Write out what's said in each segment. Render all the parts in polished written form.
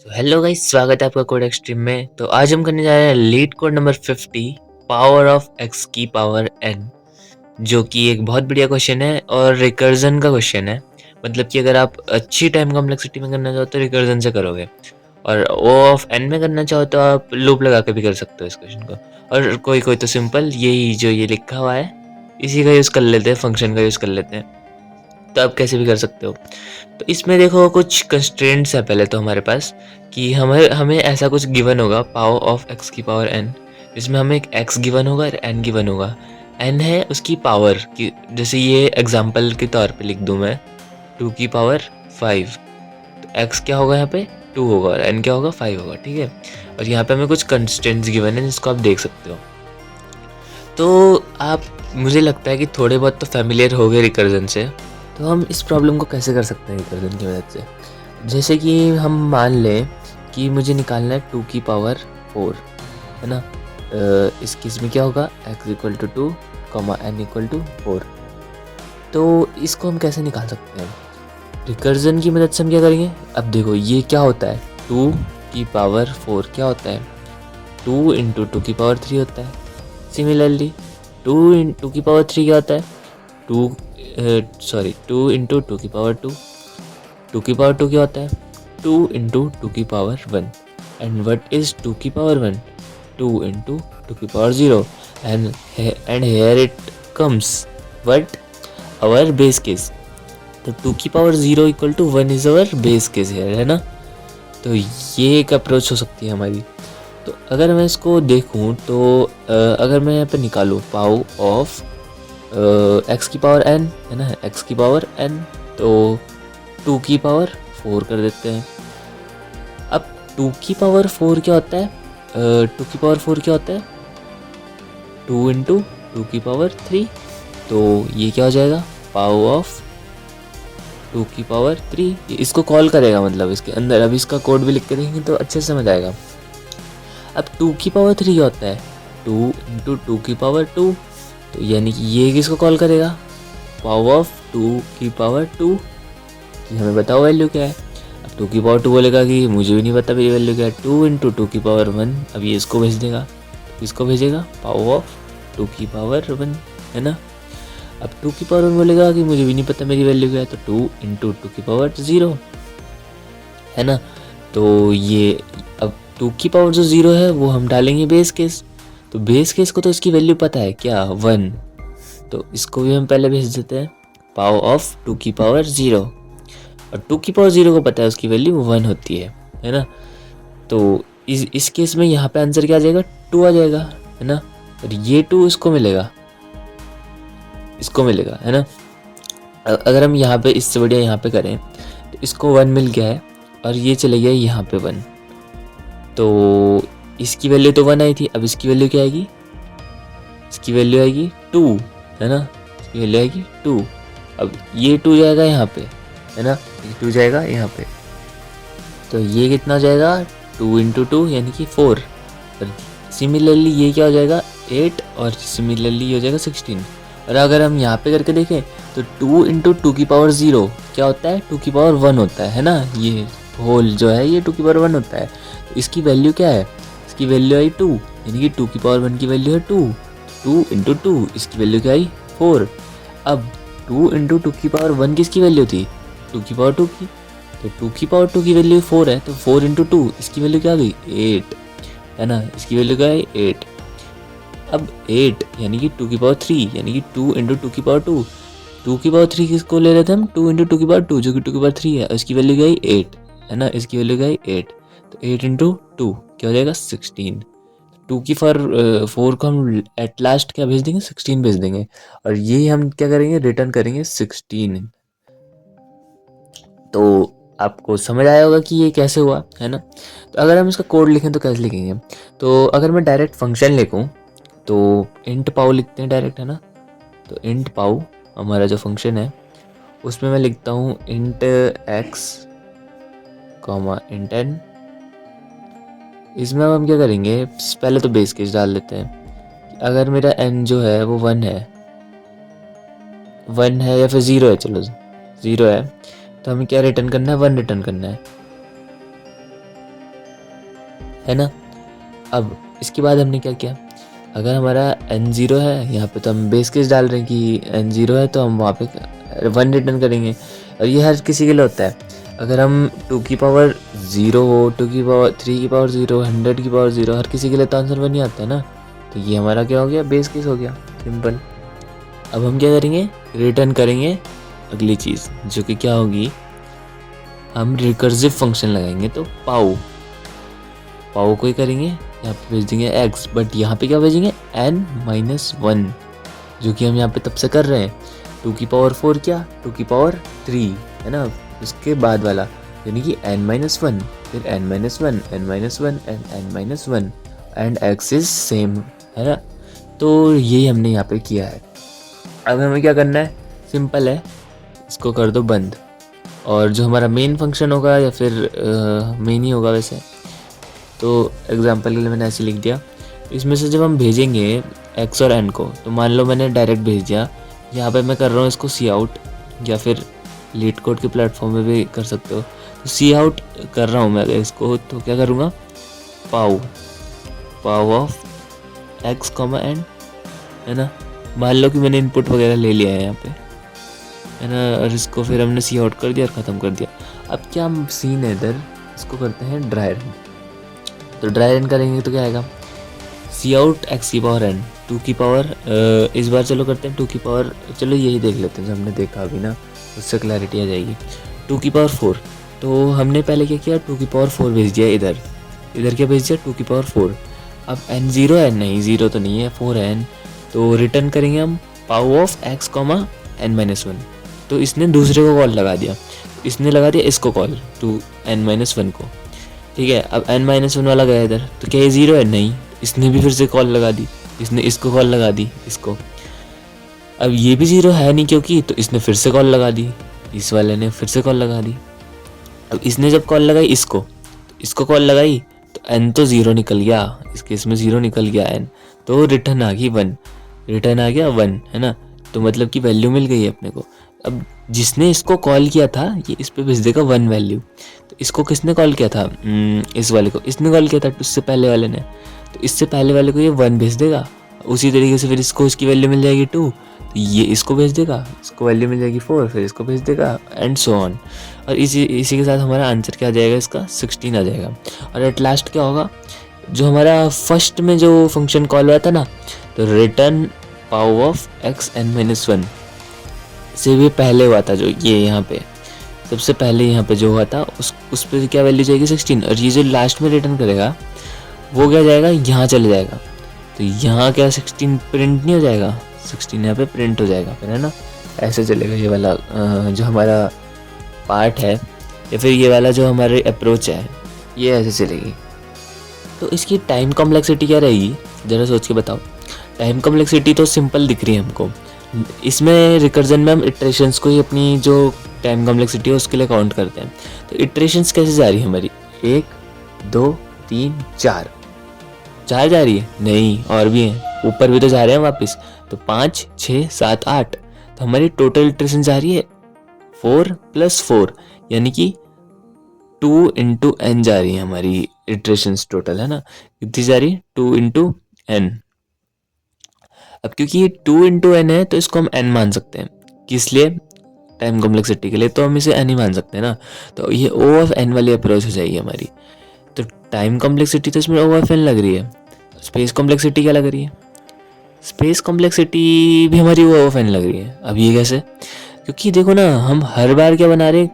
Hello guys, स्वागत है आपका कोड एक्सट्रीम में। तो आज हम करने जा रहे हैं leet code number 50, power of x की पावर एन, जो कि एक बहुत बढ़िया क्वेश्चन है और रिकर्जन का क्वेश्चन है। मतलब कि अगर आप अच्छी टाइम कॉम्प्लेक्सिटी में करना चाहो तो रिकर्जन से करोगे, और ओ ऑफ एन में करना चाहो तो आप लूप लगा के भी कर सकते हो इस क्वेश्चन को। और कोई कोई तो सिंपल यही जो ये लिखा हुआ है इसी का यूज़ कर लेते हैं, फंक्शन का यूज़ कर लेते हैं। तो आप कैसे भी कर सकते हो। तो इसमें देखो कुछ कंस्ट्रेंट्स है पहले तो हमारे पास, कि हमें हमें ऐसा कुछ गिवन होगा पावर ऑफ एक्स की पावर एन, जिसमें हमें एक एक्स गिवन होगा और एन गिवन होगा। एन है उसकी पावर की, जैसे ये एग्जांपल के तौर पे लिख दूं मैं 2 की पावर 5। तो एक्स क्या होगा यहाँ पे 2 होगा और एन क्या होगा 5 होगा, ठीक है। और यहाँ पे हमें कुछ कंस्ट्रेंट्स गिवन है जिसको आप देख सकते हो। तो आप, मुझे लगता है कि थोड़े बहुत तो फैमिलियर हो गए रिकर्जन से। तो हम इस प्रॉब्लम को कैसे कर सकते हैं रिकर्जन की मदद से। जैसे कि हम मान लें कि मुझे निकालना है 2 की पावर 4, है ना। इस केस में क्या होगा x equal to 2 comma N equal to 4। तो इसको हम कैसे निकाल सकते हैं रिकर्जन की मदद से। हम क्या करेंगे, अब देखो ये क्या होता है 2 की पावर 4 क्या होता है 2 इंटू 2 की पावर 3 होता है। सिमिलरली 2 इंटू की पावर 3 क्या होता है 2 इंटू 2 की पावर 2। 2 की पावर 2 क्या होता है 2 इंटू 2 की पावर 1। एंड व्हाट इज 2 की पावर 1 2 इंटू 2 की power 0। And here it comes what our base case. तो 2 की power 0 equal to 1 is our base case here, है ना। तो ये एक अप्रोच हो सकती है हमारी। तो अगर मैं इसको देखूं तो अगर मैं यहाँ पे निकालूं पावर ऑफ एक्स की पावर एन, है ना, एक्स की पावर एन, तो 2 की पावर 4 कर देते हैं। अब 2 की पावर 4 क्या होता है 2 की पावर 4 क्या होता है 2 इंटू 2 की पावर 3। तो ये क्या हो जाएगा पावर ऑफ 2 की पावर 3। इसको कॉल करेगा, मतलब इसके अंदर अब इसका कोड भी लिख के देखेंगे तो अच्छे से समझ आएगा। अब 2 की पावर 3 क्या होता है 2 इंटू 2 की पावर 2। तो यानी कि ये किसको कॉल करेगा पावर ऑफ 2 की पावर 2। कि हमें बताओ वैल्यू क्या है। अब 2 की पावर 2 बोलेगा कि मुझे भी नहीं पता मेरी वैल्यू क्या है 2 इंटू 2 की पावर 1। अब ये इसको भेज देगा, इसको भेजेगा पावर ऑफ 2 की पावर 1, है ना। अब 2 की पावर 1 बोलेगा कि मुझे भी नहीं पता मेरी वैल्यू क्या है, तो 2 इंटू 2 की पावर 0, है ना। तो ये अब 2 की पावर जो 0 है वो हम डालेंगे बेस केस। तो बेस केस को तो इसकी वैल्यू पता है क्या 1, तो इसको भी हम पहले भेज देते हैं पावर ऑफ 2 की पावर 0। और 2 की पावर 0 को पता है उसकी वैल्यू 1 होती है ना। तो इस केस में यहाँ पे आंसर क्या आ जाएगा 2 आ जाएगा, है ना। और ये 2 इसको मिलेगा है ना। अगर हम यहाँ पे इससे बढ़िया यहाँ पे करें तो इसको 1 मिल गया है और ये चले गया यहाँ पे 1। तो इसकी वैल्यू तो 1 आई थी, अब इसकी वैल्यू क्या आएगी इसकी वैल्यू आएगी 2, है ना। इसकी वैल्यू आएगी 2। अब ये 2 जाएगा यहाँ पे, है ना, ये 2 जाएगा यहाँ पे। तो ये कितना हो जाएगा 2 इंटू 2 यानी कि 4। और सिमिलरली ये क्या हो जाएगा 8 और सिमिलरली ये हो जाएगा 16। और अगर हम यहाँ पे करके देखें तो 2 इंटू 2 की पावर 0 क्या होता है 2 की पावर 1 होता है ना। ये होल जो है ये 2 की पावर 1 होता है। तो इसकी वैल्यू क्या है इसकी वैल्यू आई 2, यानी कि 2 की पावर 1 की वैल्यू है 2। 2 इंटू 2 इसकी वैल्यू क्या आई 4। अब 2 इंटू 2 की पावर 1 किसकी वैल्यू थी 2 की पावर 2 की। तो 2 की पावर 2 की वैल्यू 4 है, तो 4 इंटू 2 इसकी वैल्यू क्या आ गई 8, है ना। इसकी वैल्यू क्या है 8। अब 8 यानी कि 2 की पावर 3 यानी कि 2 इंटू 2 की पावर 2। 2 की पावर 3 किसको ले रहे थे हम 2 इंटू 2 की पावर 2, जो कि 2 की पावर 3 है। इसकी वैल्यू क्या है 8, है ना। इसकी वैल्यू क्या है 8। तो 8 इंटू 2 क्या हो जाएगा 16। 2 की 4 को हम एट लास्ट क्या भेज देंगे 16 भेज देंगे। और ये हम क्या करेंगे रिटर्न करेंगे 16। तो आपको समझ आया होगा कि ये कैसे हुआ, है ना। तो अगर हम इसका कोड लिखें तो कैसे लिखेंगे। तो अगर मैं डायरेक्ट फंक्शन लिखूं तो इंट पाउ लिखते हैं डायरेक्ट, है ना। तो इंट पाउ हमारा जो फंक्शन है उसमें मैं लिखता हूँ int X comma int N. इसमें अब हम क्या करेंगे पहले तो बेस केस डाल लेते हैं। अगर मेरा एन जो है वो 1 है या फिर 0 है, चलो 0 है, तो हमें क्या रिटर्न करना है 1 रिटर्न करना है। है ना। अब इसके बाद हमने क्या किया, अगर हमारा n0 है यहाँ पे तो हम बेस केस डाल रहे हैं कि n0 है तो हम वहाँ पे 1 रिटर्न करेंगे, और ये हर किसी के लिए होता है। अगर हम 2 की पावर 0 हो, 2 की पावर 3 की पावर 0, 100 की पावर 0, हर किसी के लिए तो आंसर 1 ही आता है ना। तो ये हमारा क्या हो गया, बेस केस हो गया, सिंपल। अब हम क्या करेंगे, रिटर्न करेंगे अगली चीज़, जो कि क्या होगी, हम रिकर्सिव फंक्शन लगाएंगे। तो पाओ को ही करेंगे, यहाँ पे भेज देंगे x, बट यहाँ पे क्या भेजेंगे n-1, जो कि हम यहाँ पे तब से कर रहे हैं। 2 की पावर 4 क्या, 2 की पावर 3 है ना, उसके बाद वाला यानी कि n-1, फिर n-1, n-1 and n-1 and x is same, है ना। तो यही हमने यहाँ पे किया है। अब हमें क्या करना है, सिंपल है, इसको कर दो बंद, और जो हमारा मेन फंक्शन होगा या फिर मेन ही होगा वैसे, तो एग्जांपल के लिए मैंने ऐसे लिख दिया। इसमें से जब हम भेजेंगे x और n को, तो मान लो मैंने डायरेक्ट भेज दिया, यहाँ पे मैं कर रहा हूँ इसको सी आउट, या फिर लीड कोड के प्लेटफॉर्म में भी कर सकते हो। तो सी आउट कर रहा हूँ मैं अगर इसको, तो क्या करूँगा, पाव ऑफ x, n, है ना। मान लो कि मैंने इनपुट वगैरह ले लिया है यहाँ पे, है ना, और इसको फिर हमने सी आउट कर दिया और ख़त्म कर दिया। अब क्या सीन है इधर, इसको करते हैं ड्राई रन। तो ड्राई रन करेंगे तो क्या आएगा, सी आउट x की पावर n, 2 की पावर, इस बार चलो करते हैं 2 की पावर, चलो यही देख लेते हैं जो हमने देखा अभी ना, उससे क्लैरिटी आ जाएगी। 2 की पावर 4, तो हमने पहले क्या किया, 2 की पावर 4 भेज दिया इधर, क्या भेज दिया 2 की पावर 4। अब n0 है, नहीं 0 तो नहीं है, 4 है n, तो रिटर्न करेंगे हम पाव ऑफ x, n-1। तो इसने दूसरे को कॉल लगा दिया, इसने लगा दिया इसको कॉल, टू n-1 को, ठीक है। अब n-1 वाला गया इधर, तो क्या ये 0 है, नहीं, इसने भी फिर से कॉल लगा दी, इसने इसको कॉल लगा दी इसको। अब ये भी 0 है नहीं क्योंकि, तो इसने फिर से कॉल लगा दी, इस वाले ने फिर से कॉल लगा दी। अब इसने जब कॉल लगाई इसको, तो इसको कॉल लगाई, तो n तो 0 निकल गया, इस केस में 0 निकल गया n, तो रिटर्न आ गई 1, रिटर्न आ गया 1, है ना। तो मतलब कि वैल्यू मिल गई है अपने को। अब जिसने इसको कॉल किया था ये इस पे भेज देगा 1 वैल्यू। तो इसको किसने कॉल किया था, इस वाले को इसने कॉल किया था, उससे पहले वाले ने, तो इससे पहले वाले को ये 1 भेज देगा। उसी तरीके से फिर इसको इसकी वैल्यू मिल जाएगी 2, तो ये इसको भेज देगा, इसको वैल्यू मिल जाएगी 4, फिर इसको भेज देगा एंड सो ऑन। और इसी के साथ हमारा आंसर क्या आ जाएगा, इसका 16 आ जाएगा। और एट लास्ट क्या होगा, जो हमारा फर्स्ट में जो फंक्शन कॉल हुआ था ना, तो return pav of x n-1 से भी पहले हुआ था, जो ये यहाँ पे सबसे पहले यहाँ पे जो हुआ था उस पर क्या वैल्यू जाएगी 16, और ये जो लास्ट में रिटर्न करेगा वो क्या जाएगा, यहाँ चले जाएगा। तो यहाँ क्या 16 प्रिंट नहीं हो जाएगा, 16 यहाँ पे प्रिंट हो जाएगा फिर, है ना। ऐसे चलेगा ये वाला जो हमारा पार्ट है, या फिर ये वाला जो हमारे अप्रोच है, ये ऐसे चलेगी। तो इसकी टाइम कॉम्प्लेक्सिटी क्या रहेगी, ज़रा सोच के बताओ। टाइम कॉम्प्लेक्सिटी तो सिंपल दिख रही है हमको, इसमें रिकर्जन में हम इटरेशंस को ही अपनी जो टाइम कॉम्प्लेक्सिटी है उसके लिए काउंट करते हैं। तो इटरेशंस कैसे जा रही है हमारी, 1 2 3 4 जा रही है, नहीं और भी हैं, ऊपर भी तो जा रहे हैं वापस, तो 5 6 7 8, तो हमारी टोटल इटरेशन जा रही है 4 + 4, यानी कि 2 × n जा रही है हमारी इटरेशंस टोटल, है ना। कितनी जा रही है, 2 × n। अब क्योंकि ये 2 × n है तो इसको हम n मान सकते हैं, किस लिए, टाइम कॉम्प्लेक्सिटी के लिए, तो हम इसे n ही मान सकते हैं ना। तो ये O(n) वाली अप्रोच हो जाएगी हमारी। तो टाइम कॉम्प्लेक्सिटी तो इसमें O(n) लग रही है, स्पेस कॉम्प्लेक्सिटी क्या लग रही है, स्पेस कॉम्प्लेक्सिटी भी हमारी O(n) लग रही है। अब ये कैसे, क्योंकि देखो ना, हम हर बार क्या बना रहे हैं,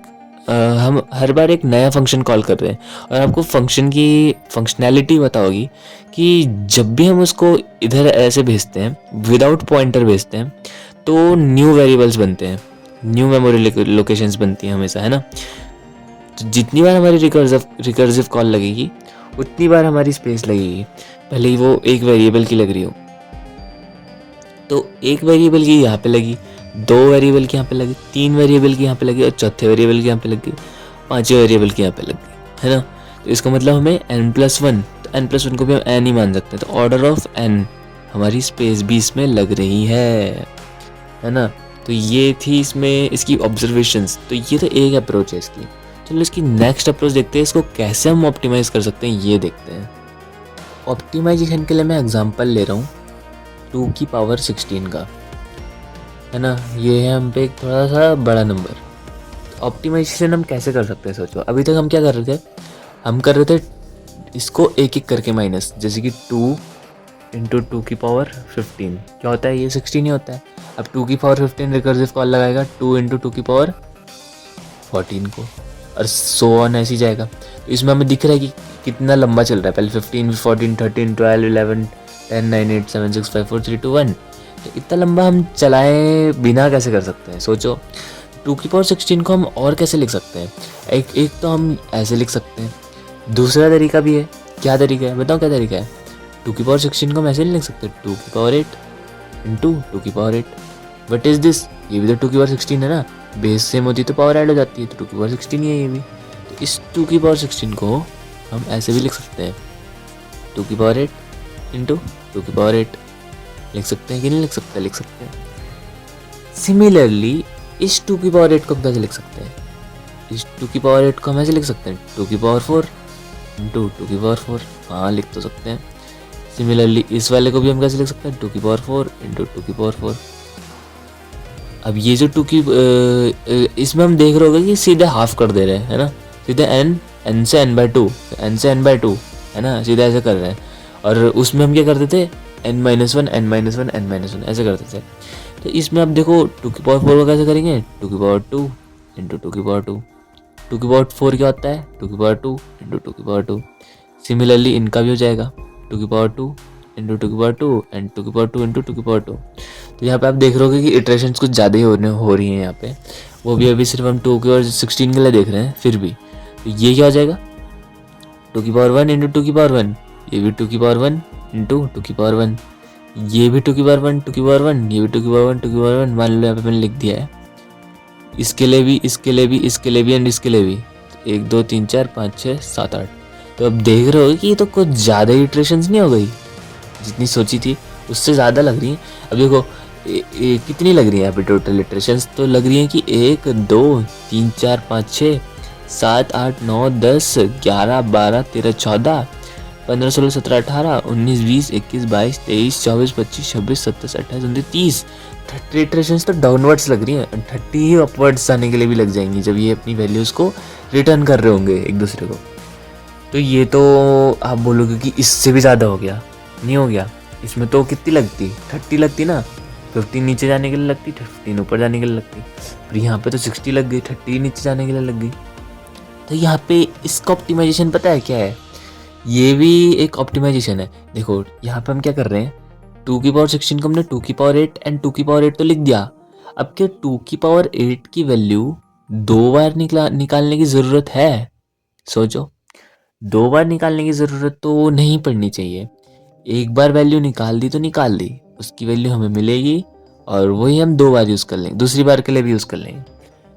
हम हर बार एक नया फंक्शन कॉल कर रहे हैं, और आपको फंक्शन की फंक्शनैलिटी पता होगी कि जब भी हम उसको इधर ऐसे भेजते हैं, विदाउट पॉइंटर भेजते हैं, तो न्यू वेरिएबल्स बनते हैं, न्यू मेमोरी लोकेशंस बनती हैं हमेशा, है ना। तो जितनी बार हमारी रिकर्सिव कॉल लगेगी उतनी बार हमारी स्पेस लगेगी, भले ही वो एक वेरिएबल की लग रही हो। तो एक वेरिएबल की यहाँ पे लगी, 2 वेरिएबल की यहाँ पे लगी, 3 वेरिएबल की यहाँ पे लगी, और चौथे वेरिएबल की यहाँ पे लगी, 5वें वेरिएबल की यहाँ पे लगी, है ना। तो इसका मतलब हमें n+1, तो n+1 को भी हम n ही मान सकते हैं। तो ऑर्डर ऑफ n हमारी स्पेस भी इसमें लग रही है ना। तो ये थी इसमें इसकी ऑब्जर्वेशंस। तो ये तो एक अप्रोच है इसकी। चलो इसकी नेक्स्ट अप्रोच देखते हैं, इसको कैसे हम ऑप्टिमाइज कर सकते हैं ये देखते हैं। ऑप्टिमाइजेशन के लिए मैं एग्जांपल ले रहा हूँ 2 की पावर 16 का, है ना। ये है हम पे एक थोड़ा सा बड़ा नंबर। ऑप्टिमाइजेशन हम कैसे कर सकते हैं सोचो। अभी तक हम क्या कर रहे थे, हम कर रहे थे इसको एक एक करके माइनस, जैसे कि 2 इंटू 2 की पावर 15 क्या होता है, ये 16 ही होता है। अब 2 की पावर 15 रिकर्सिव कॉल लगाएगा 2 इंटू 2 की पावर 14 को, और सो ऑन ऐसे ही जाएगा। तो इसमें हमें दिख रहा है कि कितना लंबा चल रहा है। पहले 15, 14, 13, 12, 11, 10, 9, 8, 7, 6, 5, 4, 3, 2, 1। तो इतना लंबा हम चलाए बिना कैसे कर सकते हैं सोचो। 2 की पावर 16 को हम और कैसे लिख सकते हैं। एक तो हम ऐसे लिख सकते हैं, दूसरा तरीका भी है। क्या तरीका है बताओ, क्या तरीका है। 2 की पावर 16 को हम ऐसे नहीं लिख सकते, 2 की पावर 8 इंटू 2 की पावर 8। वट इज़ दिस, ये भी तो 2 की पावर 16 है ना, बेस सेम होती तो पावर ऐड हो जाती है, तो 2 की पावर 16 ही है ये भी। तो इस 2 की पावर 16 को हम ऐसे भी लिख सकते हैं, 2 की पावर 8 इंटू 2 की पावर 8। लिख सकते हैं कि नहीं लिख सकते, लिख सकते हैं। सिमिलरली इस 2 की पावर 8 को हम कैसे लिख सकते हैं, इस 2 की पावर 8 को हम ऐसे लिख सकते हैं, 2 की पावर 4 इंटू 2 की पावर 4। हाँ लिख तो सकते हैं। सिमिलरली इस वाले को भी हम कैसे लिख सकते हैं, 2 की पावर 4 इंटू 2 की पावर 4। अब ये जो 2 की इसमें हम देख रहे होगा कि सीधे हाफ कर दे रहे हैं, है ना। सीधे n से n/2, n से n/2, है ना, सीधे ऐसे कर रहे हैं। और उसमें हम क्या करते थे, n-1 n-1 n-1 ऐसे करते थे। तो इसमें अब देखो 2 की पावर 4 को कैसे करेंगे, 2 की पावर 2 इंटू 2 की पावर 2। 2 की पावर 4 क्या होता है, 2 की पावर 2 इंटू 2 की पावर 2। सिमिलरली इनका भी हो जाएगा 2 की पावर 2 इंटू 2 की पावर 2 एंड 2 की पावर 2 इंटू 2 की पावर 2। तो यहाँ पे आप देख रहे हो कि इटरेशंस कुछ ज़्यादा ही हो रही हैं यहाँ पे। वो भी अभी सिर्फ हम 2 की पावर 16 के लिए देख रहे हैं फिर भी। तो ये क्या हो जाएगा, 2 की पावर 1 इंटू 2 की पावर 1, ये भी 2 की पावर 1 इंटू 2 की पावर 1, ये भी 2 की पावर 1 2 की पावर 1, ये भी 2 की पावर 1 2 की पावर 1। मान लो यहाँ पे मैंने लिख दिया है, इसके लिए भी, इसके लिए भी, इसके लिए भी एंड इसके लिए भी। 1 2 3 4 5 6 7 8। तो अब देख रहे हो कि ये तो कुछ ज़्यादा इटरेशंस नहीं हो गई, जितनी सोची थी उससे ज़्यादा लग रही हैं। अब देखो कितनी लग रही है यहाँ पे टोटल इटरेशंस, तो लग रही हैं कि 1 2 3 4 5 6 7 8 9 10 11 12 13 14 15 16 17 18 19 20 21 22 23 24 25 26 27 28 29 30। 30 इटरेशंस तो डाउनवर्ड्स लग रही हैं, 30 अपवर्ड्स जाने के लिए भी लग जाएंगी जब ये अपनी वैल्यूज़ को रिटर्न कर रहे होंगे एक दूसरे को। तो ये तो आप बोलोगे कि इससे भी ज़्यादा हो गया, नहीं हो गया। इसमें तो कितनी लगती, 30 लगती ना, 15 नीचे जाने के लिए लगती, 15 ऊपर जाने के लिए लगती। पर यहाँ पे तो 60 लग गई, 30 नीचे जाने के लिए लग गई। तो यहाँ पे इसका ऑप्टिमाइजेशन पता है क्या है, ये भी एक ऑप्टिमाइजेशन है। देखो यहाँ पे हम क्या कर रहे हैं, 2 की पावर 16 को हमने 2 की पावर 8 एंड 2 की पावर 8 तो लिख दिया। अब क्या 2 की पावर 8 की वैल्यू 2 बार निकालने की ज़रूरत है, सोचो। 2 बार निकालने की ज़रूरत तो नहीं पड़नी चाहिए। एक बार वैल्यू निकाल दी तो निकाल दी, उसकी वैल्यू हमें मिलेगी और वही हम 2 बार यूज़ कर लेंगे, दूसरी बार के लिए भी यूज़ कर लेंगे।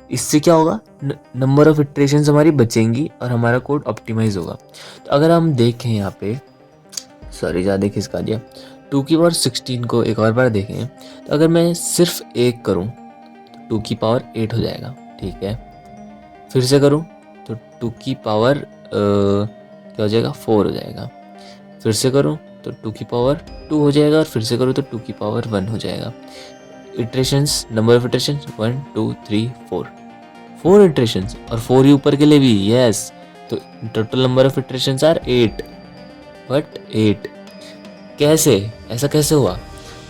इससे क्या होगा, नंबर ऑफ इटरेशंस हमारी बचेंगी और हमारा कोड ऑप्टिमाइज होगा। तो अगर हम देखें यहाँ पे, सॉरी ज़्यादा खिसका दिया, 2 की पावर 16 को एक और बार देखें, तो अगर मैं सिर्फ एक करूँ तो 2 की पावर 8 हो जाएगा, ठीक है। फिर से करूँ तो 2 की पावर क्या हो जाएगा, 4 हो जाएगा। फिर से करूँ तो 2 की पावर 2 हो जाएगा, और फिर से करूँ तो 2 की पावर 1 हो जाएगा। Iterations, number of iterations 1 2 3 4 iterations, और 4 ही ऊपर के लिए भी, यस। तो total number of iterations are 8, but 8 कैसे, ऐसा कैसे हुआ।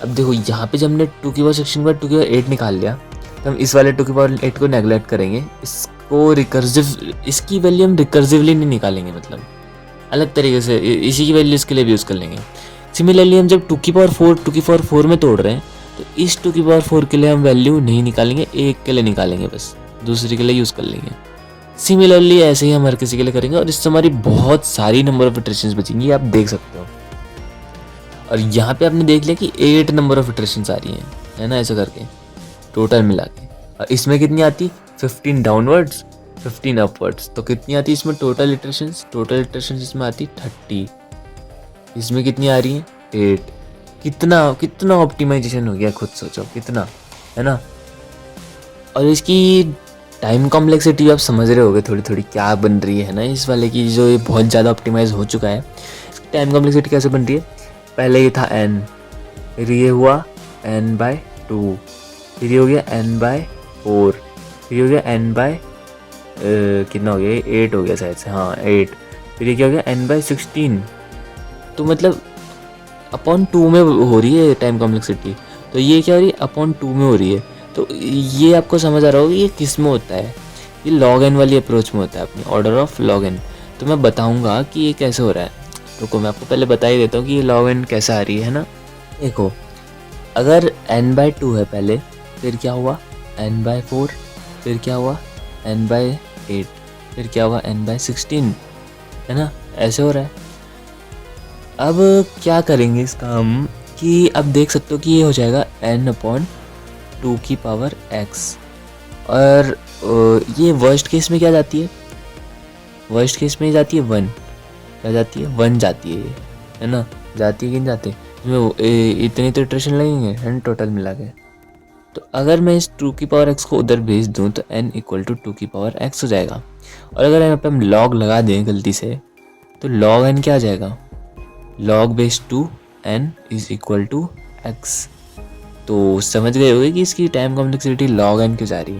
अब देखो यहाँ पे जब हमने 2 की पावर 16 पर 2 की पावर 8 निकाल लिया, तो हम इस वाले 2 की पावर 8 को नेगलेक्ट करेंगे। इसको रिकर्सिव, इसकी वैल्यू हम रिकर्सिवली नहीं निकालेंगे, मतलब अलग तरीके से इसी की वैल्यू इसके लिए भी यूज़ कर लेंगे। सिमिलरली हम जब 2 की पावर 4 में तोड़ रहे हैं, तो इस 2 की पावर 4 के लिए हम वैल्यू नहीं निकालेंगे, एक के लिए निकालेंगे बस, दूसरी के लिए यूज़ कर लेंगे। सिमिलरली ऐसे ही हम हर किसी के लिए करेंगे, और इससे हमारी बहुत सारी नंबर ऑफ इटरेशंस बचेंगी, आप देख सकते हो। और यहाँ पे आपने देख लिया कि 8 नंबर ऑफ इटरेशंस आ रही हैं, है ना, ऐसा करके टोटल मिला के। और इसमें कितनी आती, 15 डाउनवर्ड्स 15 अपवर्ड्स, तो कितनी आती है इसमें टोटल इटरेशंस, टोटल इटरेशंस इसमें आती 30। इसमें कितनी आ रही हैं, 8। कितना कितना ऑप्टिमाइजेशन हो गया, खुद सोचो कितना, है ना। और इसकी टाइम कॉम्प्लेक्सिटी आप समझ रहे होगे थोड़ी थोड़ी क्या बन रही है ना इस वाले की, जो ये बहुत ज़्यादा ऑप्टिमाइज हो चुका है। टाइम कॉम्प्लेक्सिटी कैसे बन रही है, पहले ये था n, फिर ये हुआ n/2, फिर ये हो गया n/4, फिर ये हो गया n/ कितना हो गया, 8 हो गया शायद से, हाँ 8, फिर ये क्या हो गया n/16। तो मतलब अपॉन 2 में हो रही है टाइम कॉम्प्लेक्सिटी, तो ये क्या हो रही है, अपॉन 2 में हो रही है। तो ये आपको समझ आ रहा होगा ये किस में होता है, ये log n वाली अप्रोच में होता है, अपनी ऑर्डर ऑफ log n। तो मैं बताऊंगा कि ये कैसे हो रहा है। रुको मैं आपको पहले बता ही देता हूँ कि ये log n कैसे आ रही है ना। देखो अगर n/2 है पहले, फिर क्या हुआ n/4, फिर क्या हुआ n/8, फिर क्या हुआ n/16, है ना, ऐसे हो रहा है। अब क्या करेंगे इसका हम, कि अब देख सकते हो कि ये हो जाएगा n/2 की पावर x, और ये वर्स्ट केस में क्या जाती है, वर्स्ट केस में जाती है 1, क्या जाती है 1 जाती है ये, है ना, जाती है कि नहीं जाती, इसमें इतने तो इटरेशन लगेंगे है टोटल मिला के। तो अगर मैं इस 2 की पावर x को उधर भेज दूँ तो n = 2 की पावर x हो जाएगा। और अगर यहाँ पे हम log लगा दें गलती से, तो log n क्या आ जाएगा, log2 n = x। तो समझ गए होगे कि इसकी टाइम कॉम्प्लेक्सिटी log n क्यों जा रही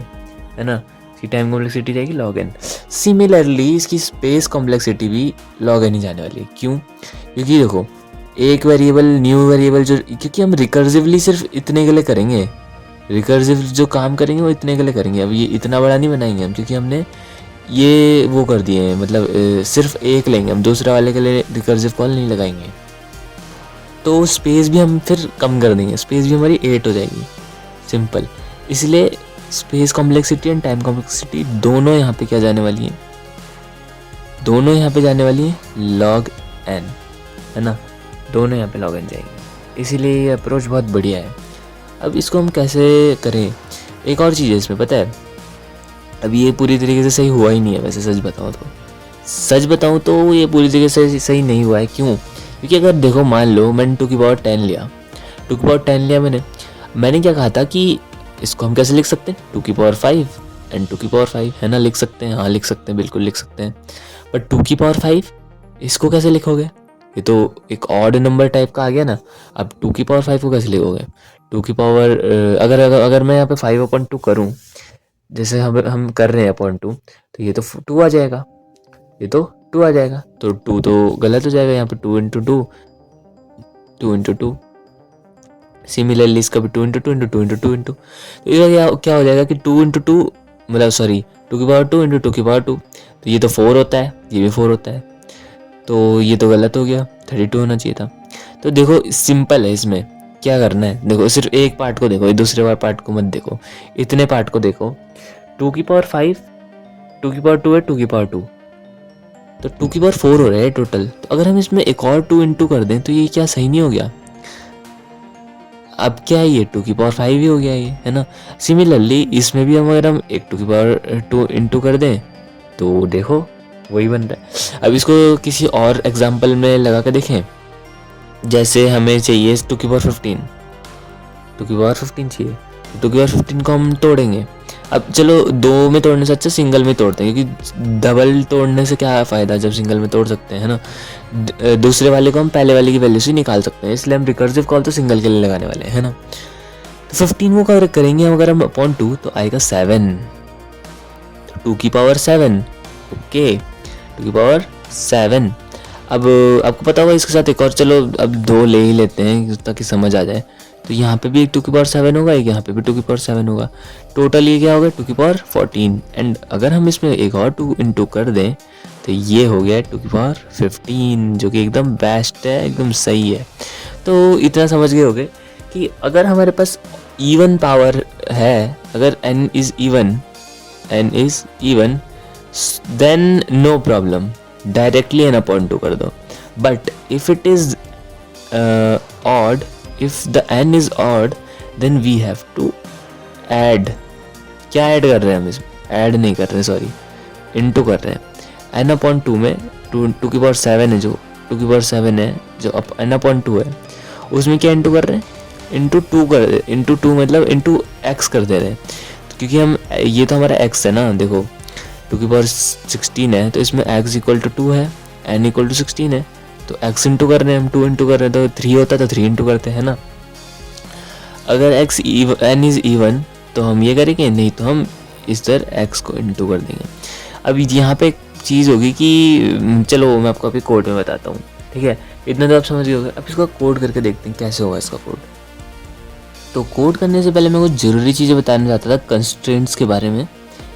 है ना, इसकी टाइम कॉम्प्लेक्सिटी जाएगी log n। सिमिलरली इसकी स्पेस कॉम्प्लेक्सिटी भी log n ही जाने वाली है। क्यों, क्योंकि देखो एक वेरिएबल न्यू वेरिएबल जो, क्योंकि हम रिकर्सिवली सिर्फ इतने के लिए करेंगे, रिकर्सिव जो काम करेंगे वो इतने के लिए करेंगे। अब ये इतना बड़ा नहीं बनाएंगे हम, क्योंकि हमने ये वो कर दिए हैं, मतलब सिर्फ एक लेंगे हम, दूसरे वाले के लिए रिकर्सिव कॉल नहीं लगाएंगे। तो स्पेस भी हम फिर कम कर देंगे, स्पेस भी हमारी 8 हो जाएगी, सिंपल। इसलिए space complexity and time complexity दोनों यहाँ पे क्या जाने वाली है, दोनों यहाँ पे जाने वाली है log n, है ना, दोनों यहाँ पे log n जाएंगे। इसीलिए ये अप्रोच बहुत बढ़िया है। अब इसको हम कैसे करें, एक और चीज़ है इसमें पता है, अब ये पूरी तरीके से सही हुआ ही नहीं है वैसे, सच बताऊँ तो ये पूरी तरीके से सही नहीं हुआ है। क्यों, क्योंकि अगर देखो मान लो मैंने 2 की पावर 10 लिया, 2 की पावर 10 लिया मैंने क्या कहा था कि इसको हम कैसे लिख सकते हैं, 2 की पावर 5 एंड 2 की पावर 5, है ना, लिख सकते हैं, हाँ लिख सकते हैं, बिल्कुल लिख सकते हैं। बट 2 की पावर 5 इसको कैसे लिखोगे, ये तो एक ऑड नंबर टाइप का आ गया ना। अब 2 की पावर 5 को कैसे लिखोगे, 2 की पावर अगर मैं यहाँ पे 5/2 करूँ, जैसे हम कर रहे हैं अपॉन 2, तो ये तो 2 आ जाएगा, ये तो 2 आ जाएगा, तो 2 तो गलत हो जाएगा यहाँ पे, 2 × 2, 2 × 2। सिमिलरली इसका भी 2 × 2 × 2 × 2 × 2। तो ये क्या हो जाएगा कि 2 × 2 मतलब सॉरी 2 की पावर 2 × 2 की पावर 2, तो ये तो 4 होता है, ये भी 4 होता है, तो ये तो गलत हो गया, 32 होना चाहिए था। तो देखो सिंपल है, इसमें क्या करना है, देखो सिर्फ एक पार्ट को देखो, दूसरे पार्ट को मत देखो, इतने पार्ट को देखो। 2 की पावर 5, 2 की पावर 2 है, 2 की पावर 2, तो 2 की पावर 4 हो रहा है टोटल। तो अगर हम इसमें एक और 2 × कर दें तो ये क्या सही नहीं हो गया, अब क्या है ये 2 की पावर 5 ही हो गया ये, है ना। सिमिलरली इसमें भी अगर हम एक 2 की पावर 2 × कर दें तो देखो वही बन रहा है। अब इसको किसी और एग्जांपल में लगा कर देखें, जैसे हमें चाहिए 2 की पावर 15, 2 की पावर 15 चाहिए, 2 की पावर 15 को हम तोड़ेंगे। अब चलो 2 में तोड़ने से अच्छा सिंगल में तोड़ते हैं, क्योंकि डबल तोड़ने से क्या फ़ायदा जब सिंगल में तोड़ सकते हैं, है ना। दूसरे वाले को हम पहले वाले की वैल्यू से निकाल सकते हैं, इसलिए हम रिकर्सिव कॉल तो सिंगल के लिए लगाने वाले हैं, है ना। तो 15 को करेंगे हम अगर हम अपॉन 2 तो आएगा 7, 2 की पावर 7, ओके 2 की पावर 7। अब आपको पता होगा इसके साथ एक और, चलो अब 2 ले ही लेते हैं ताकि समझ आ जाए। तो यहाँ पे भी एक 2 की पावर 7 होगा, एक यहाँ पे भी 2 की पावर 7 होगा, टोटल ये क्या होगा 2 की पावर 14। एंड अगर हम इसमें एक और 2 × कर दें तो ये हो गया 2 की पावर 15, जो कि एकदम बेस्ट है, एकदम सही है। तो इतना समझ गए होगे कि अगर हमारे पास इवन पावर है, अगर n is even then no problem, directly n/2 कर दो। But if it is odd, if the n is odd then we have to add, क्या ऐड कर रहे हैं हम इसमें, ऐड नहीं कर रहे सॉरी, इनटू कर रहे हैं। n/2 में 2 की पावर 7 है, जो 2 की पावर 7 है जो n/2 है, उसमें क्या इनटू कर रहे हैं, इनटू 2 कर रहे हैं, इनटू 2 मतलब इनटू x कर दे रहे हैं। तो क्योंकि हम ये तो हमारा x है ना, देखो 2 की पावर 16 है, तो इसमें x = 2 है, n = 16 है, तो x इंटू कर रहे हैं हम, 2 इंटू कर रहे हैं, तो 3 होता है तो 3 इंटू करते हैं ना। अगर n इज इवन तो हम ये करेंगे, नहीं तो हम इस तरह x को इंटू कर देंगे। अब यहाँ पे एक चीज़ होगी कि चलो मैं आपको अभी कोड में बताता हूँ, ठीक है, इतना तो आप समझ गए होगे। अब इसका कोड करके देखते हैं कैसे होगा इसका कोड। तो कोड करने से पहले मैं कुछ ज़रूरी चीज़ें बताना चाहता था कंस्ट्रेंट्स के बारे में,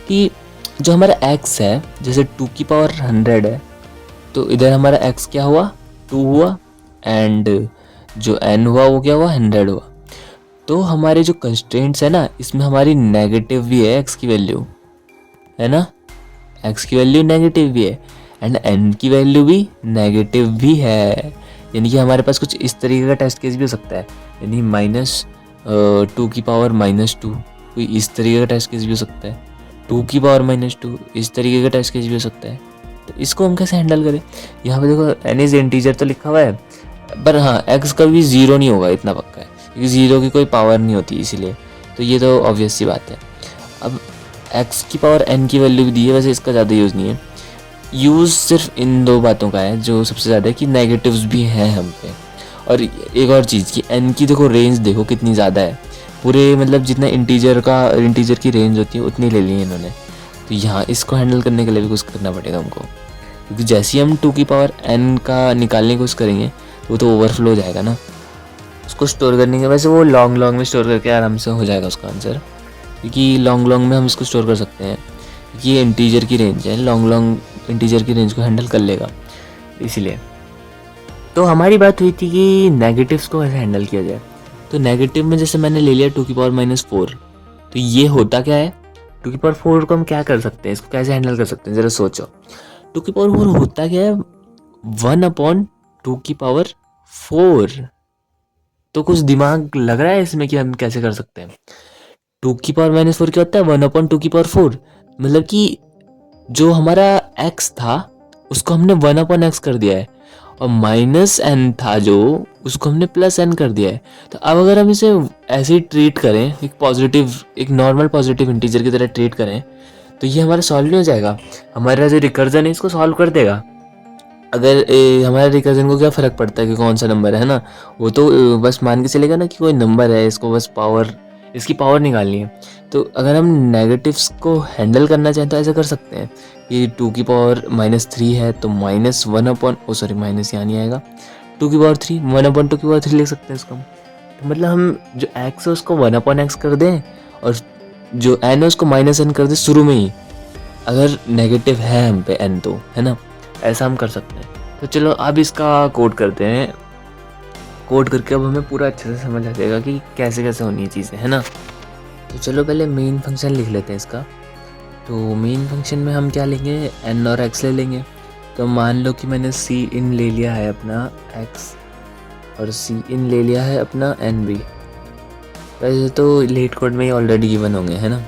कि जो हमारा x है, जैसे 2 की पावर 100 है, तो इधर हमारा x क्या हुआ, 2 हुआ, एंड जो n हुआ वो क्या हुआ, 100 हुआ। तो हमारे जो कंस्ट्रेंट्स है ना, इसमें हमारी नेगेटिव भी है x की वैल्यू, है ना, x की वैल्यू नेगेटिव भी है, एंड n की वैल्यू भी नेगेटिव भी है। यानी कि हमारे पास कुछ इस तरीके का टेस्ट केस भी हो सकता है, यानी -2 की पावर -2, कोई इस तरीके का टेस्ट केस भी हो सकता है, 2 की पावर -2 इस तरीके का टेस्ट केस भी हो सकता है। तो इसको हम कैसे हैंडल करें? यहाँ पे देखो n इज इंटीजर तो लिखा हुआ है, पर हाँ x कभी 0 नहीं होगा, इतना पक्का है, क्योंकि 0 की कोई पावर नहीं होती इसीलिए, तो ये तो ऑब्वियस सी बात है। अब x की पावर n की वैल्यू भी दी है, वैसे इसका ज़्यादा यूज़ नहीं है, यूज़ सिर्फ इन दो बातों का है जो सबसे ज़्यादा है, कि नेगेटिव्स भी हैं हम पे। और एक और चीज़ कि n की देखो रेंज देखो कितनी ज़्यादा है, पूरे मतलब जितना इंटीजर की रेंज होती है उतनी ले ली है इन्होंने। तो यहाँ इसको हैंडल करने के लिए भी कुछ करना पड़ेगा हमको, क्योंकि जैसे ही हम 2 की पावर n का निकालने की कोशिश करेंगे तो वो तो ओवरफ्लो हो जाएगा ना। उसको स्टोर करने के, वैसे वो लॉन्ग में स्टोर करके आराम से हो जाएगा उसका आंसर, क्योंकि लॉन्ग में हम इसको स्टोर कर सकते हैं, क्योंकि ये इंटीजर की रेंज है, लॉन्ग इंटीजर की रेंज को हैंडल कर लेगा इसलिए। तो हमारी बात हुई थी कि नेगेटिव्स को कैसे हैंडल किया जाए। तो नेगेटिव में जैसे मैंने ले लिया 2 की पावर -4, तो ये होता क्या है, 2 की पावर 4 को हम क्या कर सकते हैं, इसको कैसे हैंडल कर सकते हैं, ज़रा सोचो। 2 की पावर 4 होता क्या है, 1/2 की पावर 4। तो कुछ दिमाग लग रहा है इसमें कि हम कैसे कर सकते हैं। 2 की पावर -4 क्या होता है, 1/2 की पावर 4, मतलब कि जो हमारा x था उसको हमने 1/x कर दिया है, और -n था जो, उसको हमने +n कर दिया है। तो अब अगर हम इसे ऐसे ही ट्रीट करें, एक नॉर्मल पॉजिटिव इंटीजर की तरह ट्रीट करें, तो ये हमारा सॉल्व नहीं हो जाएगा, हमारा जो रिकर्जन है इसको सॉल्व कर देगा। अगर हमारे रिकर्जन को क्या फ़र्क पड़ता है कि कौन सा नंबर है ना, वो तो बस मान के चलेगा ना कि कोई नंबर है, इसको बस इसकी पावर निकालनी है। तो अगर हम नेगेटिव्स को हैंडल करना चाहें तो ऐसा कर सकते हैं कि 2 की पावर -3 है तो माइनस यहाँ नहीं आएगा, 2 की पावर 3 1/2 की पावर 3 लिख सकते हैं इसको हम। तो मतलब हम जो x है उसको 1/x कर दें, और जो n है उसको -n कर दें शुरू में ही, अगर नेगेटिव है हम पे n, तो है ना, ऐसा हम कर सकते हैं। तो चलो अब इसका कोड करते हैं, कोड करके अब हमें पूरा अच्छे से समझ आ जाएगा कि कैसे कैसे होनी है चीज़ें, है ना। तो चलो पहले मेन फंक्शन लिख लेते हैं इसका। तो मेन फंक्शन में हम क्या लेंगे, n और x ले लेंगे। तो मान लो कि मैंने c इन ले लिया है अपना x, और c इन ले लिया है अपना n भी। वैसे तो लेट कोड में ही ऑलरेडी गिवन होंगे, है ना।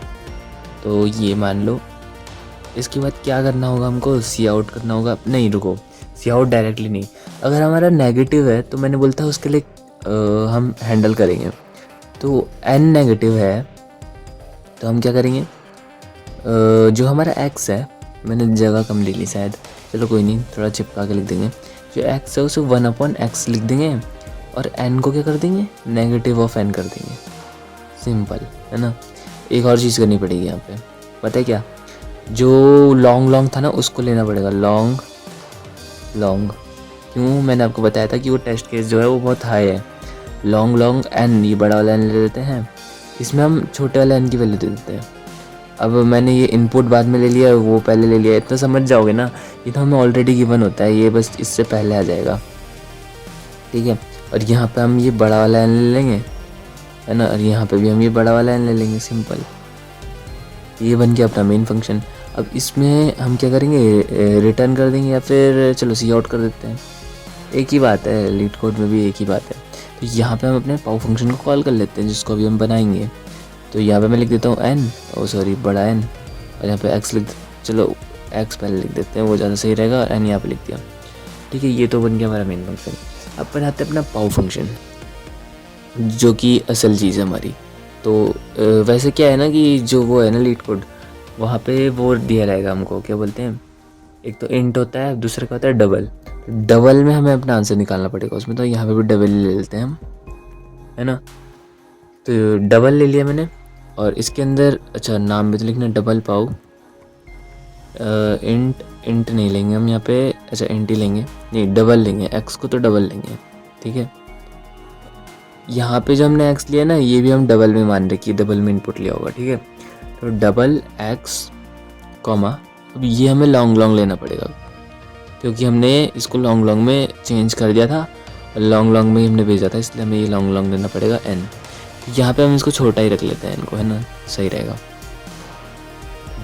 तो ये मान लो, इसके बाद क्या करना होगा हमको, सी आउट करना होगा। नहीं रुको, सी आउट डायरेक्टली नहीं, अगर हमारा नेगेटिव है तो मैंने बोलता है उसके लिए हम हैंडल करेंगे। तो n नेगेटिव है तो हम क्या करेंगे, जो हमारा x है, मैंने जगह कम ले ली शायद, चलो कोई नहीं, थोड़ा चिपका के लिख देंगे। जो x है उसे 1/x लिख देंगे, और n को क्या कर देंगे, नेगेटिव ऑफ n कर देंगे, सिंपल, है ना। एक और चीज़ करनी पड़ेगी यहाँ पे, पता है क्या, जो लॉन्ग था ना उसको लेना पड़ेगा, लॉन्ग। क्यों, मैंने आपको बताया था कि वो टेस्ट केस जो है वो बहुत हाई है। लॉन्ग n, ये बड़ा वाला n ले लेते हैं, इसमें हम छोटे वाले n की वैल्यू दे देते हैं। अब मैंने ये इनपुट बाद में ले लिया, वो पहले ले लिया, इतना समझ जाओगे ना, ये तो हमें ऑलरेडी गिवन होता है, ये बस इससे पहले आ जाएगा, ठीक है। और यहाँ पे हम ये बड़ा वाला n ले लेंगे, है ना, और यहाँ पे भी हम ये बड़ा वाला n ले लेंगे, सिंपल। ये बन गया अपना मेन फंक्शन। अब इसमें हम क्या करेंगे, रिटर्न कर देंगे, या फिर चलो सी आउट कर देते हैं, एक ही बात है, लीड कोड में भी एक ही बात है। तो यहाँ पे हम अपने पाव फंक्शन को कॉल कर लेते हैं, जिसको अभी हम बनाएंगे। तो यहाँ पे मैं लिख देता हूँ बड़ा n, और यहाँ पे x चलो x पहले लिख देते हैं, वो ज़्यादा सही रहेगा, और n यहाँ पे लिख दिया, ठीक है। ये तो बन गया हमारा मेन फंक्शन। अब बनाते हैं अपना पाव फंक्शन, जो कि असल चीज़ है हमारी। तो वैसे क्या है ना कि जो वो है ना लीड कोड, वहाँ पे वो दिया रहेगा हमको, क्या बोलते हैं, एक तो इंट होता है, दूसरा क्या होता है डबल। डबल में हमें अपना आंसर निकालना पड़ेगा उसमें, तो यहाँ पे भी डबल ले लेते हैं हम, है ना। तो डबल ले लिया मैंने, और इसके अंदर अच्छा नाम भी तो लिखना, डबल पाओ। इंट नहीं लेंगे हम यहाँ पे, अच्छा इंट ही लेंगे, नहीं डबल लेंगे, एक्स को तो डबल लेंगे, ठीक है। यहाँ पे जो हमने एक्स लिया ना, ये भी हम डबल में मान रखिए, डबल में इनपुट लिया होगा, ठीक है। तो डबल एक्स कॉमा, अब ये हमें लॉन्ग लॉन्ग लेना पड़ेगा, क्योंकि हमने इसको लॉन्ग लॉन्ग में चेंज कर दिया था, और लॉन्ग लॉन्ग में ही हमने भेजा था, इसलिए हमें ये लॉन्ग लॉन्ग लेना पड़ेगा एन। यहाँ पे हम इसको छोटा ही रख लेते हैं इनको, है ना, सही रहेगा।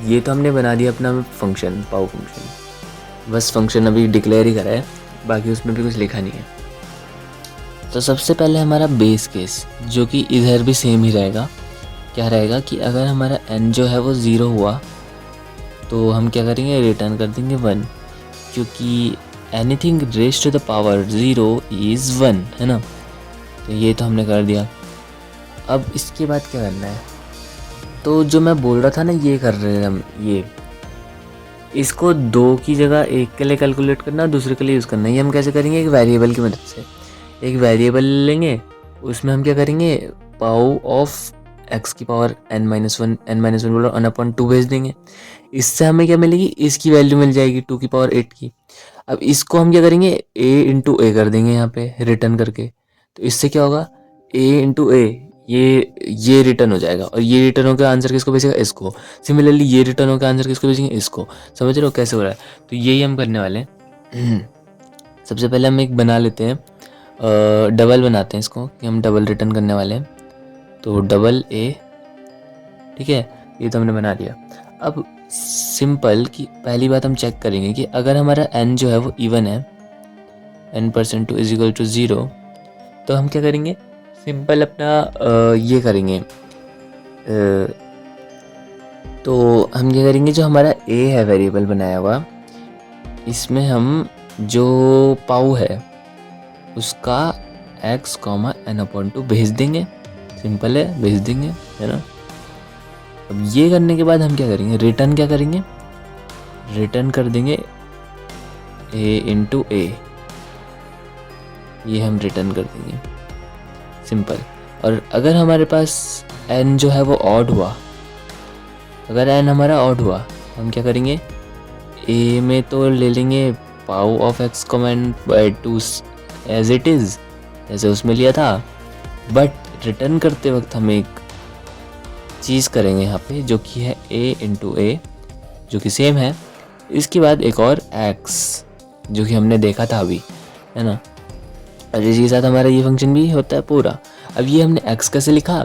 ये तो हमने बना दिया अपना फंक्शन, पाव फंक्शन, बस फंक्शन अभी डिक्लेयर ही करा है, बाकी उसमें भी कुछ लिखा नहीं है। तो सबसे पहले हमारा बेस केस, जो कि इधर भी सेम ही रहेगा, क्या रहेगा कि अगर हमारा n जो है वो 0 हुआ तो हम क्या करेंगे, रिटर्न कर देंगे 1, क्योंकि anything raise to the power 0 is 1, है ना। तो ये तो हमने कर दिया। अब इसके बाद क्या करना है, तो जो मैं बोल रहा था ना, ये कर रहे हैं हम, ये इसको 2 की जगह 1 के लिए कैलकुलेट करना, दूसरे के लिए यूज़ करना। ये हम कैसे करेंगे, एक वेरिएबल की मदद से। एक वेरिएबल लेंगे, उसमें हम क्या करेंगे, पाव ऑफ एक्स की पावर n-1 बोलो 1/2 भेज देंगे। इससे हमें क्या मिलेगी, इसकी वैल्यू मिल जाएगी 2 की पावर 8 की। अब इसको हम क्या करेंगे, a इंटू ए कर देंगे यहाँ पे रिटर्न करके। तो इससे क्या होगा, a इंटू ए, ये रिटर्न हो जाएगा, और ये रिटर्न होकर आंसर किसको भेजेगा, इसको। सिमिलरली ये रिटर्न होकर आंसर किसको भेजेंगे, इसको। समझ रहे हो कैसे हो रहा है। तो यही हम करने वाले हैं। सबसे पहले हम एक बना लेते हैं, डबल बनाते हैं इसको, कि हम डबल रिटर्न करने वाले हैं। तो डबल ए, ठीक है, ये तो हमने बना दिया। अब सिंपल कि पहली बात हम चेक करेंगे कि अगर हमारा n जो है वो इवन है, n% इज इक्वल टू 0, तो हम क्या करेंगे, सिंपल अपना ये करेंगे। तो हम क्या करेंगे, जो हमारा a है वेरिएबल बनाया हुआ, इसमें हम जो पाऊ है उसका x, n/2 भेज देंगे। सिंपल है, भेज देंगे, है ना। अब ये करने के बाद हम क्या करेंगे, रिटर्न क्या करेंगे, रिटर्न कर देंगे a इंटू ए, ये हम रिटर्न कर देंगे, सिंपल। और अगर हमारे पास n जो है वो ऑड हुआ, अगर n हमारा ऑड हुआ, हम क्या करेंगे, a में तो ले लेंगे power of x by 2 as it is, जैसे उसमें लिया था, बट रिटर्न करते वक्त हम एक चीज़ करेंगे यहाँ पे, जो कि है a इंटू ए, जो कि सेम है। इसके बाद एक और x, जो कि हमने देखा था अभी, है ना। और इसी के साथ हमारा ये फंक्शन भी होता है पूरा। अब ये हमने x कैसे लिखा,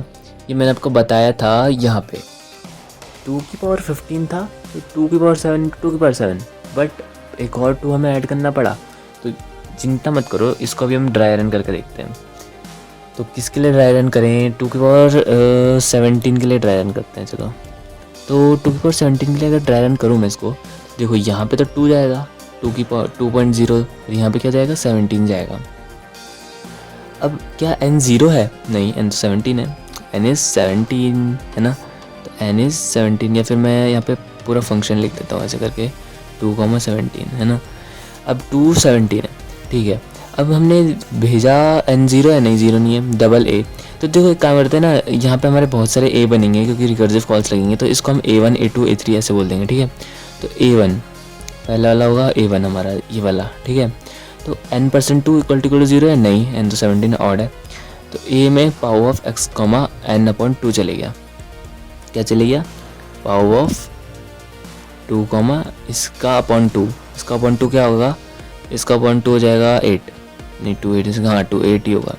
ये मैंने आपको बताया था यहाँ पे, 2 की पावर 15 था, तो 2 की पावर 7 2 की पावर 7, बट एक और 2 हमें ऐड करना पड़ा। तो चिंता मत करो, इसको अभी हम ड्राई रन करके देखते हैं। तो किसके लिए ड्राई रन करें, 2 की पावर 17 के लिए ड्राई रन करते हैं। चलो, तो 2 की पावर 17 के लिए अगर ड्राई रन करूँ मैं इसको, देखो यहाँ पे तो 2 जाएगा, 2 की पावर 2.0, यहाँ पे क्या जाएगा, 17 जाएगा। अब क्या n 0 है, नहीं, n 17 है, n इज़ 17, है ना। तो n इज़ 17, या फिर मैं यहाँ पे पूरा फंक्शन लिख देता हूँ ऐसे करके, 2,17, है ना। अब 217 है, ठीक है। अब हमने भेजा n 0 है, नहीं 0 नहीं है, डबल a। तो देखो एक काम करते हैं ना, यहाँ पे हमारे बहुत सारे a बनेंगे, क्योंकि रिकर्सिव कॉल्स लगेंगे, तो इसको हम a1 a2 a3 ऐसे बोल देंगे, ठीक है। तो a1 पहला वाला होगा, a1 हमारा ये वाला, ठीक है। तो n%2 इक्वल टू 0 है, नहीं, n तो 17 ऑड है। तो a में पावर ऑफ x, n/2 चले गया, क्या चले गया, पावर ऑफ 2, इसका अपॉन 2, इसका अपॉन 2 क्या होगा, इसका अपॉन 2 हो जाएगा 8, नहीं 2 8, इसका हाँ 2 8 ही होगा,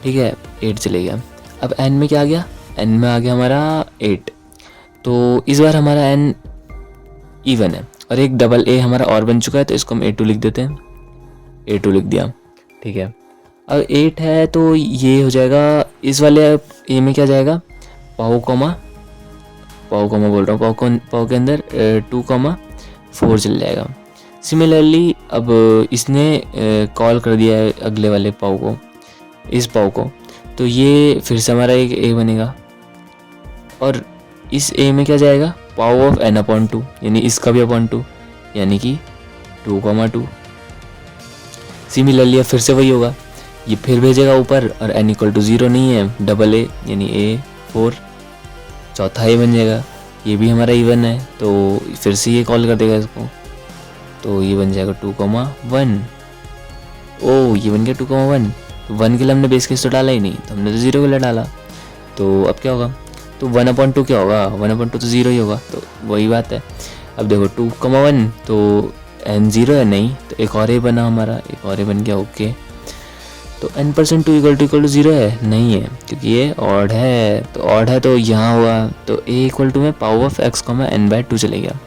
ठीक है, 8 चले गया। अब n में क्या आ गया, n में आ गया हमारा 8। तो इस बार हमारा n इवन है, और एक डबल a हमारा और बन चुका है, तो इसको हम a2 लिख देते हैं, a2 लिख दिया, ठीक है। अब 8 है, तो ये हो जाएगा, इस वाले a में क्या जाएगा, पाव कॉमा बोल रहा हूँ, पाव के अंदर 2,4 चल जाएगा। सिमिलरली अब इसने कॉल कर दिया है अगले वाले पाव को, इस पाव को, तो ये फिर से हमारा एक a बनेगा, और इस a में क्या जाएगा, पावर ऑफ n/2, यानी इसका भी अपॉन 2, यानी कि 2,2, सिमिलरली फिर से वही होगा, ये फिर भेजेगा ऊपर और n इक्वल टू 0 नहीं है, डबल ए यानी A4, चौथा ए बन जाएगा, ये भी हमारा इवन है तो फिर से ये कॉल कर देगा इसको, तो ये बन जाएगा 2,1। ओ ये बन गया 2,1, तो 1 के लिए हमने बेस केस तो डाला ही नहीं, तो हमने तो 0 के लिए डाला, तो अब क्या होगा, तो 1/2 क्या होगा, 1/2 तो 0 ही होगा, तो वही बात है। अब देखो 2,1 तो n 0 है नहीं, तो एक और ए बना हमारा, एक और ए बन गया, ओके। तो n% 2 इक्वल टू 0 है नहीं है, क्योंकि ये ऑड है, तो ऑड है तो यहाँ हुआ, तो a इक्वल टू में पावर ऑफ x, n/2 चले गया,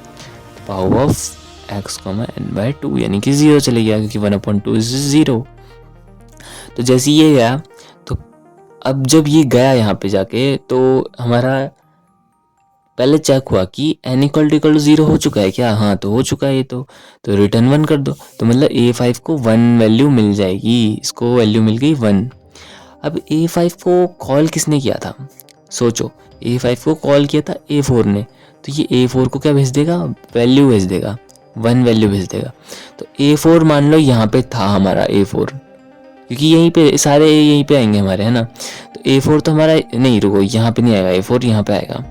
पावर ऑफ x, n/2 यानी कि 0 चले गया, क्योंकि 1/2 इज 0। तो जैसे ये गया, तो अब जब ये गया यहाँ पे जाके, तो हमारा पहले चेक हुआ कि n इक्वल टू 0 हो चुका है क्या, हाँ तो हो चुका है ये, तो रिटर्न 1 कर दो, तो मतलब A5 को 1 वैल्यू मिल जाएगी, इसको वैल्यू मिल गई 1। अब A5 को कॉल किसने किया था, सोचो, A5 को कॉल किया था A4 ने, तो ये A4 को क्या भेज देगा, वैल्यू भेज देगा, 1 वैल्यू भेज देगा। तो A4 मान लो यहाँ पे था हमारा A4, क्योंकि यहीं पे सारे यहीं पे आएंगे हमारे, है ना, तो A4 तो हमारा नहीं, रुको यहाँ पे नहीं आएगा, A4 यहाँ पे आएगा,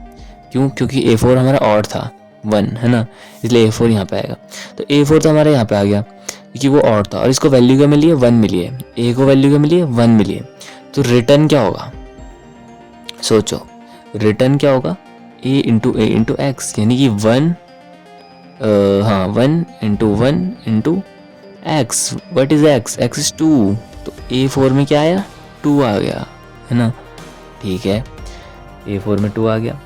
क्यों, क्योंकि A4 हमारा ऑड था 1, है ना, इसलिए A4 यहाँ पे आएगा। तो A4 तो हमारा यहाँ पे आ गया, क्योंकि वो ऑड था और इसको वैल्यू क्या मिली है, 1 मिली है, A को वैल्यू क्या मिली है, 1 मिली है। तो रिटर्न क्या होगा, सोचो रिटर्न क्या होगा, A इंटू एक्स, यानी कि 1 into 1 into x, what is x, x is 2, तो A4 में क्या आया, 2 आ गया, है ना, ठीक है, A4 में 2 आ गया।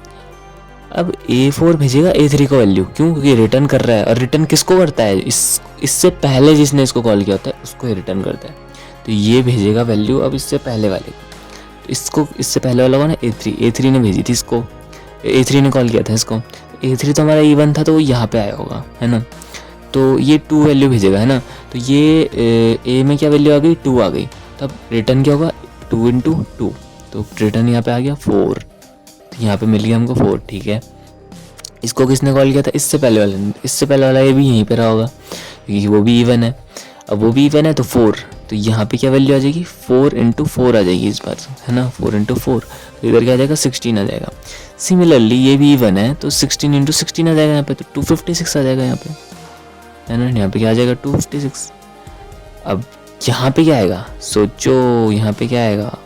अब A4 भेजेगा A3 को वैल्यू, क्यों, क्योंकि रिटर्न कर रहा है, और रिटर्न किसको करता है, इससे पहले जिसने इसको कॉल किया होता है उसको ही रिटर्न करता है, तो ये भेजेगा वैल्यू अब इससे पहले वाले को, तो इसको इससे पहले वाला कौन है, A3 ने भेजी थी इसको, A3 ने कॉल किया था इसको, A3 तो हमारा इवन था तो वो यहाँ पे आया होगा, है ना, तो ये 2 वैल्यू भेजेगा, है ना, तो ये A में क्या वैल्यू आ गई, 2 आ गई, तब रिटर्न क्या होगा, 2 इंटू 2, तो रिटर्न यहाँ पे आ गया 4, तो यहाँ पे मिल गया हमको 4, ठीक है। इसको किसने कॉल किया था, इससे पहले वाले ने, इससे पहले वाला ये भी यहीं पे रहा होगा, क्योंकि वो भी इवन है, अब वो भी इवन है तो 4, तो यहाँ पे क्या वैल्यू आ जाएगी, 4 इंटू 4 आ जाएगी इस बार, है ना, 4 इंटू 4, तो इधर क्या आ जाएगा, 16 आ जाएगा। सिमिलरली ये भी इवन है तो 16 इंटू 16 आ जाएगा यहाँ पे, तो 256 आ जाएगा यहाँ पे, है ना, यहाँ पे क्या आ जाएगा, 256। अब यहाँ पे क्या आएगा, सोचो यहाँ पे क्या आएगा,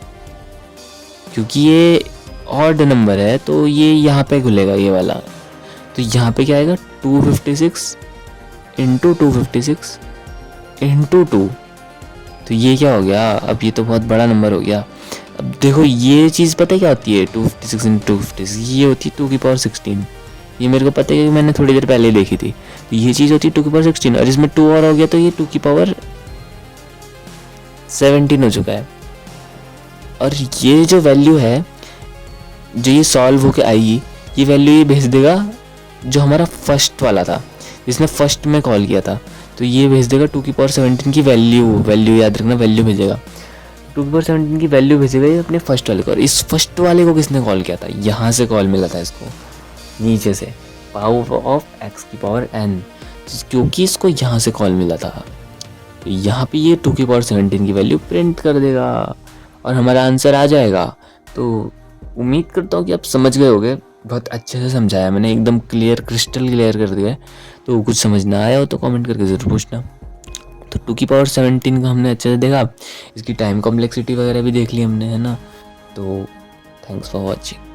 क्योंकि ये ऑड नंबर है तो ये यहाँ पे खुलेगा ये वाला, तो यहाँ पे क्या आएगा, 256 इंटू 256 इंटू 2, तो ये क्या हो गया, अब ये तो बहुत बड़ा नंबर हो गया। अब देखो ये चीज़ पता है क्या होती है, 256 इंटू 256, ये होती है 2 की पावर 16, ये मेरे को पता है कि मैंने थोड़ी देर पहले देखी थी, तो ये चीज़ होती है 2 की पावर 16, और इसमें 2 और हो गया तो ये 2 की पावर 17 हो चुका है। और ये जो वैल्यू है जो ये सॉल्व होके आएगी, ये वैल्यू ये भेज देगा जो हमारा फर्स्ट वाला था, जिसने फर्स्ट में कॉल किया था, तो ये भेज देगा 2 की पावर 17 की वैल्यू याद रखना, वैल्यू भेजेगा 2 की पावर 17 की वैल्यू भेजेगा ये अपने फर्स्ट वाले को। और इस फर्स्ट वाले को किसने कॉल किया था, यहाँ से कॉल मिला था इसको, नीचे से, पावर ऑफ एक्स की पावर n, क्योंकि इसको यहाँ से कॉल मिला था, तो यहाँ पे ये 2 की पावर 17 की वैल्यू प्रिंट कर देगा और हमारा आंसर आ जाएगा। तो उम्मीद करता हूँ कि आप समझ गए होगे, बहुत अच्छे से समझाया मैंने, एकदम क्लियर, क्रिस्टल क्लियर कर दिया है। तो कुछ समझ ना आया हो तो कमेंट करके ज़रूर पूछना। तो 2 की पावर 17 का हमने अच्छे से देखा, इसकी टाइम कॉम्प्लेक्सिटी वगैरह भी देख ली हमने, है ना। तो थैंक्स फॉर वॉचिंग।